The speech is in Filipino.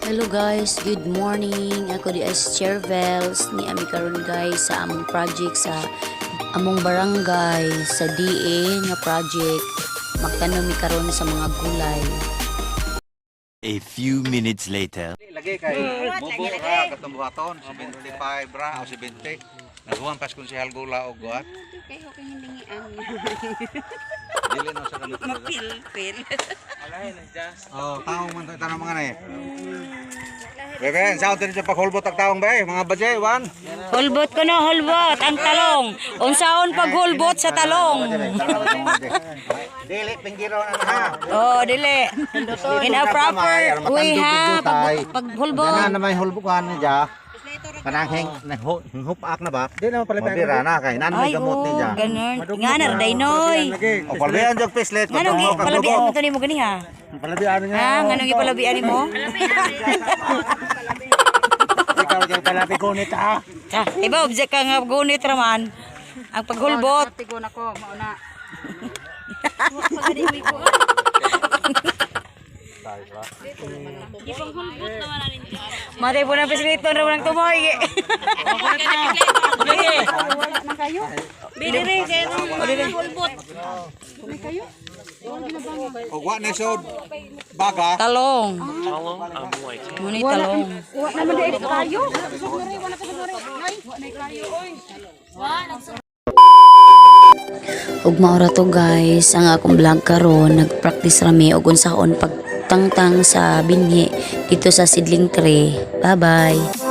Hello guys, good morning. Ako di as Chervels ni ami karon guys sa among project sa among barangay sa DA nga project. Magtanom mi karon sa mga gulay. A few minutes later. Lagi kay bubo ra katong buhaton 75 ra o 70. Naguwan pas kun si Halgula og guat. Kayo kay hindingian. Dili na sa kanila. Mapil-pil. Alay na just. Oh, taong man tanong mga ni. Beben, sa utin sa paghulbot ang taong bay, mga bajay, wan. Hulbot ko na hulbot ang talong. Unsaon paghulbot sa talong? Dili pinggiro na ha. Oh, dili. In a proper way ha paghulbot. Kana na may hulbukan niya. Kanang hupak na ba? Di naman pala mabira na kay nan may gamot ni ja. Ganun. Nga na daynoy. O palabian jog pislet Nga nung palabian mo to nimo gani ha. Palabian niya. Ah, nga nung ipalabian nimo? Ikaw jud palabi gunit ha. Iba object ka nga gunit raman. Ang paghulbot. Tigon ako, mauna. Matay po ng pesilito na walang tumoy. Bili rin kayo ng hulbot. O wa na sod baga. Talong. Muni talong. Wa naman di kayo. Ug maura to guys, ang akong vlog karon nagpractice rami og unsaon pagtangtang sa binhi dito sa seedling tree. Bye bye.